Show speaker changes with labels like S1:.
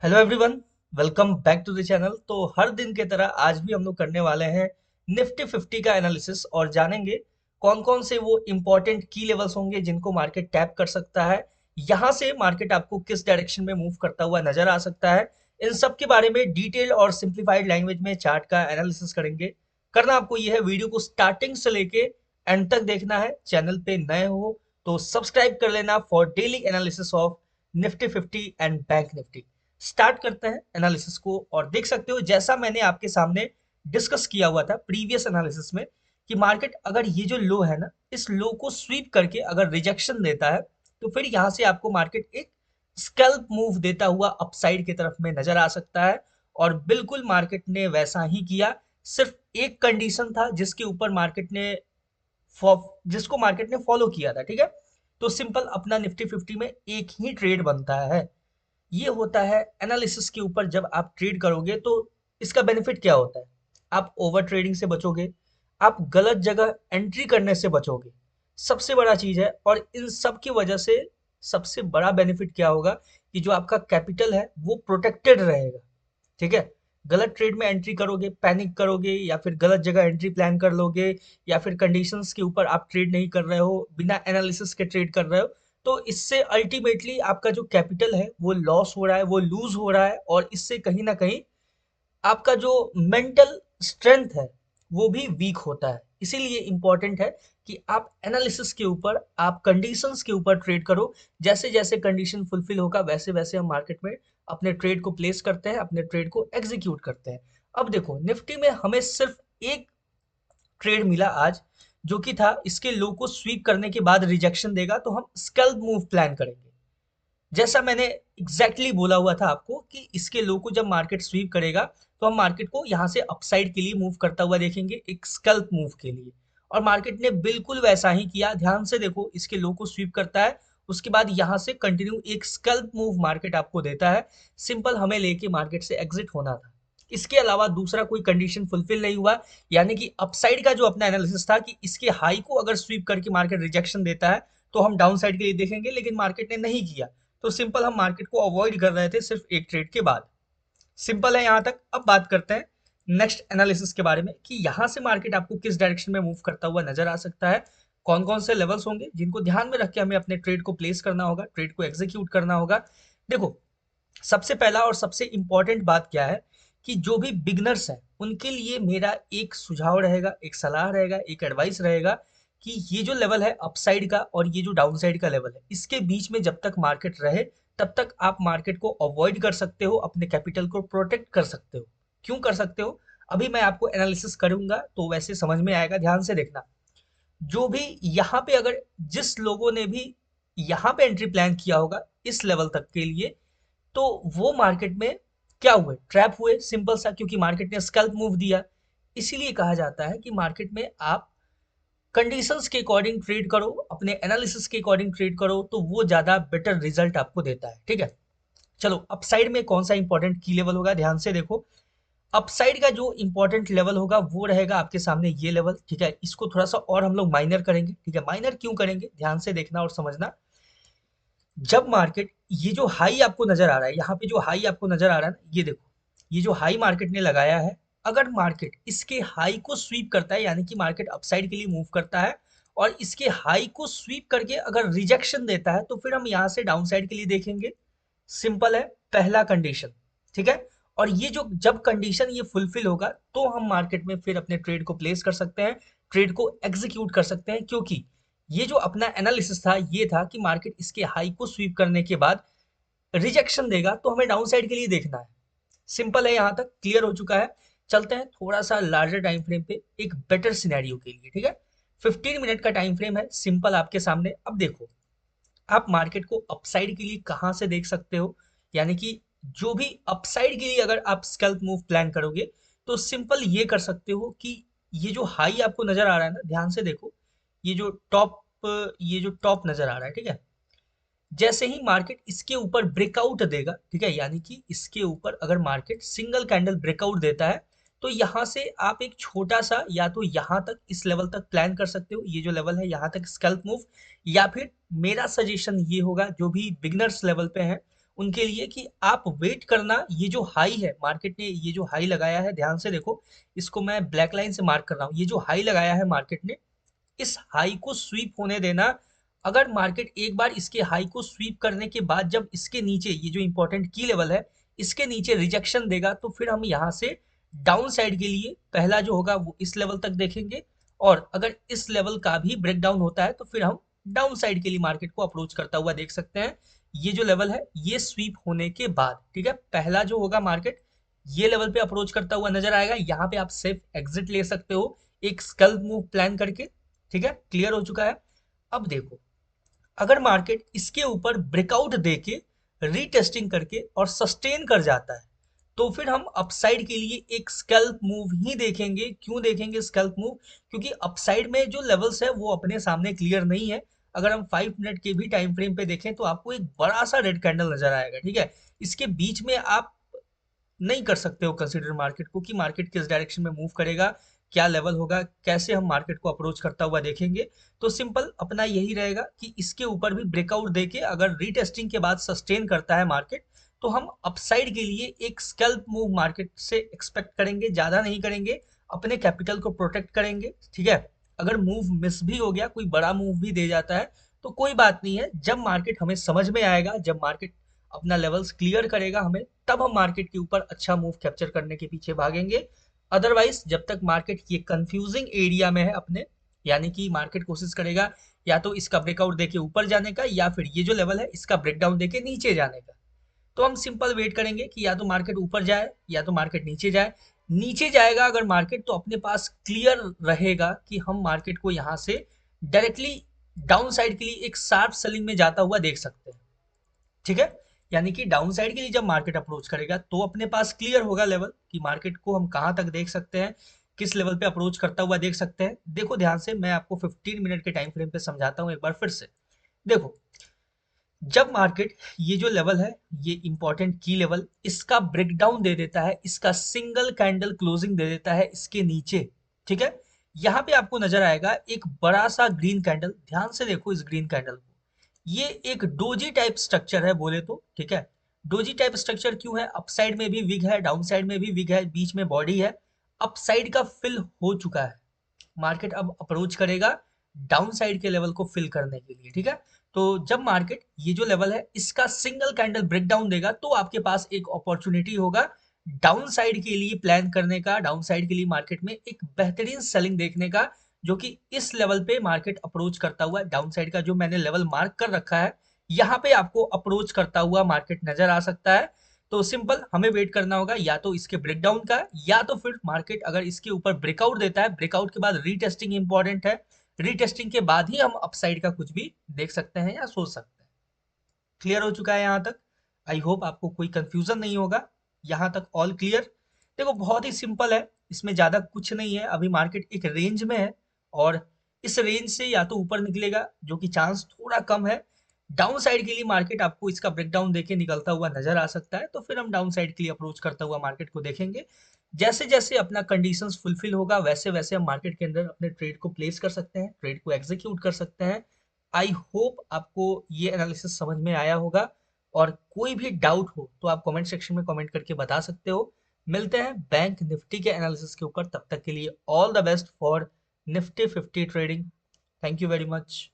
S1: Hello everyone, welcome back to the channel. तो हर दिन की तरह आज भी हम लोग करने वाले हैं निफ्टी 50 का एनालिसिस और जानेंगे कौन कौन से वो इंपॉर्टेंट की लेवल्स होंगे जिनको मार्केट टैप कर सकता है। यहाँ से मार्केट आपको किस डायरेक्शन में मूव करता हुआ नजर आ सकता है, इन सब के बारे में डिटेल और सिंप्लीफाइड लैंग्वेज में चार्ट का एनालिसिस करेंगे। करना आपको यह है, वीडियो को स्टार्टिंग से लेके एंड तक देखना है। चैनल पे नए हो तो सब्सक्राइब कर लेना for daily analysis of Nifty 50 and bank Nifty. Start करते हैं एनालिसिस को और देख सकते हो जैसा मैंने आपके सामने डिस्कस किया हुआ था प्रीवियस एनालिसिस में कि मार्केट अगर ये जो लो है ना, इस लो को स्वीप करके अगर रिजेक्शन देता है तो फिर यहां से आपको मार्केट एक स्कैल्प मूव देता हुआ अपसाइड की तरफ में नजर आ सकता है। और बिल्कुल मार्केट ने वैसा ही किया। सिर्फ एक कंडीशन था जिसको मार्केट ने फॉलो किया था, ठीक है। तो सिंपल अपना निफ्टी 50 में एक ही ट्रेड बनता है। ये होता है एनालिसिस के ऊपर। जब आप ट्रेड करोगे तो इसका बेनिफिट क्या होता है, आप ओवर ट्रेडिंग से बचोगे, आप गलत जगह एंट्री करने से बचोगे, सबसे बड़ा चीज है। और इन सब की वजह से सबसे बड़ा बेनिफिट क्या होगा कि जो आपका कैपिटल है वो प्रोटेक्टेड रहेगा, ठीक है। गलत ट्रेड में एंट्री करोगे, पैनिक करोगे, या फिर गलत जगह एंट्री प्लान कर लोगे, या फिर कंडीशंस के ऊपर आप ट्रेड नहीं कर रहे हो, बिना एनालिसिस के ट्रेड कर रहे हो, तो इससे अल्टीमेटली आपका जो कैपिटल है वो लॉस हो रहा है, वो लूज हो रहा है। और इससे कहीं ना कहीं आपका जो मेंटल स्ट्रेंथ है वो भी वीक होता है। इसीलिए इंपॉर्टेंट है कि आप एनालिसिस के ऊपर, आप कंडीशंस के ऊपर ट्रेड करो। जैसे जैसे कंडीशन फुलफिल होगा वैसे वैसे हम मार्केट में अपने ट्रेड को प्लेस करते हैं, अपने ट्रेड को एग्जीक्यूट करते हैं। अब देखो निफ्टी में हमें सिर्फ एक ट्रेड मिला आज, जो कि था इसके लो को स्वीप करने के बाद रिजेक्शन देगा तो हम स्कैल्प मूव प्लान करेंगे। जैसा मैंने एग्जैक्टली बोला हुआ था आपको कि इसके लो को जब मार्केट स्वीप करेगा तो हम मार्केट को यहाँ से अपसाइड के लिए मूव करता हुआ देखेंगे, एक स्कैल्प मूव के लिए। और मार्केट ने बिल्कुल वैसा ही किया। ध्यान से देखो, इसके लो को स्वीप करता है, उसके बाद यहाँ से कंटिन्यू एक स्कैल्प मूव मार्केट आपको देता है। सिंपल हमें लेके मार्केट से एग्जिट होना था। इसके अलावा दूसरा कोई कंडीशन फुलफिल नहीं हुआ। यानी कि अपसाइड का जो अपना एनालिसिस था कि इसके हाई को अगर स्वीप करके मार्केट रिजेक्शन देता है तो हम डाउन साइड के लिए देखेंगे, लेकिन मार्केट ने नहीं किया। तो सिंपल हम मार्केट को अवॉइड कर रहे थे सिर्फ एक ट्रेड के बाद। सिंपल है यहां तक। अब बात करते हैं नेक्स्ट एनालिसिस के बारे में कि यहां से मार्केट आपको किस डायरेक्शन में मूव करता हुआ नजर आ सकता है, कौन कौन से लेवल्स होंगे जिनको ध्यान में रख के हमें अपने ट्रेड को प्लेस करना होगा, ट्रेड को एग्जीक्यूट करना होगा। देखो, सबसे पहला और सबसे इंपॉर्टेंट बात क्या है कि जो भी बिगनर्स हैं उनके लिए मेरा एक सुझाव रहेगा, एक सलाह रहेगा, एक एडवाइस रहेगा कि ये जो लेवल है अपसाइड का और ये जो डाउन साइड का लेवल है, इसके बीच में जब तक मार्केट रहे तब तक आप मार्केट को अवॉइड कर सकते हो, अपने कैपिटल को प्रोटेक्ट कर सकते हो। क्यों कर सकते हो, अभी मैं आपको एनालिसिस करूंगा तो वैसे समझ में आएगा। ध्यान से देखना, जो भी यहाँ पे अगर जिस लोगों ने भी यहाँ पे एंट्री प्लान किया होगा इस लेवल तक के लिए, तो वो मार्केट में क्या हुए, ट्रैप हुए। सिंपल सा, क्योंकि मार्केट ने स्कैल्प मूव दिया। इसीलिए कहा जाता है कि मार्केट में आप कंडीशंस के अकॉर्डिंग ट्रेड करो, अपने एनालिसिस के अकॉर्डिंग ट्रेड करो, तो वो ज्यादा बेटर रिजल्ट आपको देता है, ठीक है। चलो, अपसाइड में कौन सा इंपॉर्टेंट की लेवल होगा, ध्यान से देखो। अपसाइड का जो इंपॉर्टेंट लेवल होगा वो रहेगा आपके सामने ये लेवल, ठीक है। इसको थोड़ा सा और हम लोग माइनर करेंगे, ठीक है। माइनर क्यों करेंगे, ध्यान से देखना और समझना। जब मार्केट, ये जो हाई आपको नजर आ रहा है, यहाँ पे जो हाई आपको नजर आ रहा है ना, ये देखो, ये जो हाई मार्केट ने लगाया है, अगर मार्केट इसके हाई को स्वीप करता है, यानी कि मार्केट अपसाइड के लिए मूव करता है और इसके हाई को स्वीप करके अगर रिजेक्शन देता है तो फिर हम यहाँ से डाउन साइड के लिए देखेंगे। सिंपल है, पहला कंडीशन, ठीक है। और ये जो जब कंडीशन ये फुलफिल होगा तो हम मार्केट में फिर अपने ट्रेड को प्लेस कर सकते हैं, ट्रेड को एग्जीक्यूट कर सकते हैं। क्योंकि ये जो अपना एनालिसिस था ये था कि मार्केट इसके हाई को स्वीप करने के बाद रिजेक्शन देगा तो हमें डाउन साइड के लिए देखना है। सिंपल है, यहां तक क्लियर हो चुका है। चलते हैं थोड़ा सा लार्जर टाइम फ्रेम पे, एक बेटर सिनेरियो के लिए, ठीक है। 15 मिनट का टाइम फ्रेम है सिंपल आपके सामने। अब देखो, आप मार्केट को अपसाइड के लिए कहां से देख सकते हो, यानी कि जो भी अपसाइड के लिए अगर आप स्कैल्प मूव प्लान करोगे तो सिंपल ये कर सकते हो कि ये जो हाई आपको नजर आ रहा है ना, ध्यान से देखो, ये जो टॉप ये जो टॉप नजर आ रहा है, ठीक है। जैसे ही मार्केट इसके ऊपर ब्रेकआउट देगा, ठीक है, यानी कि इसके ऊपर अगर मार्केट सिंगल कैंडल ब्रेकआउट देता है तो यहां से आप एक छोटा सा, या तो यहां तक इस लेवल तक प्लान कर सकते हो, ये जो लेवल है यहां तक स्कैल्प मूव। या फिर मेरा सजेशन ये होगा, जो भी बिगनर्स लेवल पे हैं उनके लिए कि आप वेट करना, ये जो हाई है मार्केट ने, ये जो हाई लगाया है, ध्यान से देखो, इसको मैं ब्लैक लाइन से मार्क कर रहा हूँ, ये जो हाई लगाया है मार्केट ने, इस हाई को स्वीप होने देना। अगर मार्केट एक बार इसके हाई को स्वीप करने के बाद जब इसके नीचे, ये जो इंपॉर्टेंट की लेवल है, इसके नीचे रिजेक्शन देगा, तो फिर हम यहाँ से डाउन साइड के लिए पहला जो होगा वो इस लेवल तक देखेंगे, और अगर इस लेवल का भी ब्रेक डाउन होता है तो फिर हम डाउन साइड के लिए मार्केट को अप्रोच करता हुआ देख सकते हैं। ये जो लेवल है ये स्वीप होने के बाद, ठीक है, पहला जो होगा मार्केट ये लेवल पे अप्रोच करता हुआ नजर आएगा। यहाँ पे आप सेफ एग्जिट ले सकते हो एक स्कल्प मूव प्लान करके, ठीक है, क्लियर हो चुका है। अब देखो, अगर मार्केट इसके ऊपर ब्रेकआउट देके रीटेस्टिंग करके और सस्टेन कर जाता है, तो फिर हम अपसाइड के लिए एक स्कैल्प मूव ही देखेंगे। क्यों देखेंगे स्कैल्प मूव? क्योंकि अपसाइड में जो लेवल्स है वो अपने सामने क्लियर नहीं है। अगर हम 5 मिनट के भी टाइम फ्रेम पे देखें तो आपको एक बड़ा सा रेड कैंडल नजर आएगा, ठीक है। इसके बीच में आप नहीं कर सकते हो कंसीडर मार्केट को कि मार्केट किस डायरेक्शन में मूव करेगा, क्या लेवल होगा, कैसे हम मार्केट को अप्रोच करता हुआ देखेंगे। तो सिंपल अपना यही रहेगा कि इसके ऊपर भी ब्रेकआउट देके अगर रीटेस्टिंग के बाद सस्टेन करता है मार्केट, तो हम अपसाइड के लिए एक स्कैल्प मूव मार्केट से एक्सपेक्ट करेंगे, ज्यादा नहीं करेंगे, अपने कैपिटल को प्रोटेक्ट करेंगे, ठीक है। अगर मूव मिस भी हो गया, कोई बड़ा मूव भी दे जाता है, तो कोई बात नहीं है। जब मार्केट हमें समझ में आएगा, जब मार्केट अपना लेवल्स क्लियर करेगा हमें, तब हम मार्केट के ऊपर अच्छा मूव कैप्चर करने के पीछे भागेंगे। अदरवाइज जब तक मार्केट ये कंफ्यूजिंग एरिया में है अपने, यानी कि मार्केट कोशिश करेगा या तो इसका ब्रेकआउट देके ऊपर जाने का, या फिर ये जो लेवल है इसका ब्रेकडाउन देके नीचे जाने का, तो हम सिंपल वेट करेंगे कि या तो मार्केट ऊपर जाए या तो मार्केट नीचे जाए। नीचे जाएगा अगर मार्केट, तो अपने पास क्लियर रहेगा कि हम मार्केट को यहाँ से डायरेक्टली डाउन साइड के लिए एक शार्प सेलिंग में जाता हुआ देख सकते हैं, ठीक है। यानी कि डाउन साइड के लिए जब मार्केट अप्रोच करेगा तो अपने पास क्लियर होगा लेवल कि मार्केट को हम कहां तक देख सकते हैं, किस लेवल पे अप्रोच करता हुआ देख सकते हैं। देखो ध्यान से, मैं आपको 15 मिनट के टाइम फ्रेम पे समझाता हूं एक बार फिर से। देखो, जब मार्केट ये जो लेवल है, ये इंपॉर्टेंट की लेवल, इसका ब्रेकडाउन दे देता है, इसका सिंगल कैंडल क्लोजिंग दे देता है इसके नीचे, ठीक है, यहाँ पे आपको नजर आएगा एक बड़ा सा ग्रीन कैंडल। ध्यान से देखो इस ग्रीन कैंडल को, ये एक डोजी टाइप स्ट्रक्चर है बोले तो, ठीक है। डोजी टाइप स्ट्रक्चर क्यों है? अपसाइड में भी विग है, डाउन साइड में भी विग है, बीच में बॉडी है। अपसाइड का फिल हो चुका है, मार्केट अब अप्रोच करेगा डाउन साइड के लेवल को फिल करने के लिए, ठीक है। तो जब मार्केट ये जो लेवल है इसका सिंगल कैंडल ब्रेकडाउन देगा, तो आपके पास एक अपॉर्चुनिटी होगा डाउन साइड के लिए प्लान करने का, डाउन साइड के लिए मार्केट में एक बेहतरीन सेलिंग देखने का, जो कि इस लेवल पे मार्केट अप्रोच करता हुआ डाउन साइड का जो मैंने लेवल मार्क कर रखा है, यहाँ पे आपको अप्रोच करता हुआ मार्केट नजर आ सकता है। तो सिंपल हमें वेट करना होगा या तो इसके ब्रेकडाउन का, या तो फिर मार्केट अगर इसके ऊपर ब्रेकआउट देता है, ब्रेकआउट के बाद रीटेस्टिंग इंपॉर्टेंट है, रीटेस्टिंग के बाद ही हम अपसाइड का कुछ भी देख सकते हैं या सोच सकते हैं। क्लियर हो चुका है यहाँ तक? आई होप आपको कोई कंफ्यूजन नहीं होगा, यहाँ तक ऑल क्लियर। देखो बहुत ही सिंपल है, इसमें ज्यादा कुछ नहीं है। अभी मार्केट एक रेंज में है, और इस रेंज से या तो ऊपर निकलेगा, जो कि चांस थोड़ा कम है। डाउन साइड के लिए मार्केट आपको इसका ब्रेकडाउन देके निकलता हुआ नजर आ सकता है, तो फिर हम डाउन साइड के लिए अप्रोच करता हुआ मार्केट को देखेंगे। जैसे जैसे अपना कंडीशंस फुलफिल होगा, वैसे वैसे हम मार्केट के अंदर अपने ट्रेड को प्लेस कर सकते हैं, ट्रेड को एग्जीक्यूट कर सकते हैं। आई होप आपको ये एनालिसिस समझ में आया होगा, और कोई भी डाउट हो तो आप कमेंट सेक्शन में कमेंट करके बता सकते हो। मिलते हैं बैंक निफ्टी के एनालिसिस के ऊपर, तब तक के लिए all the best for Nifty 50 trading. Thank you very much.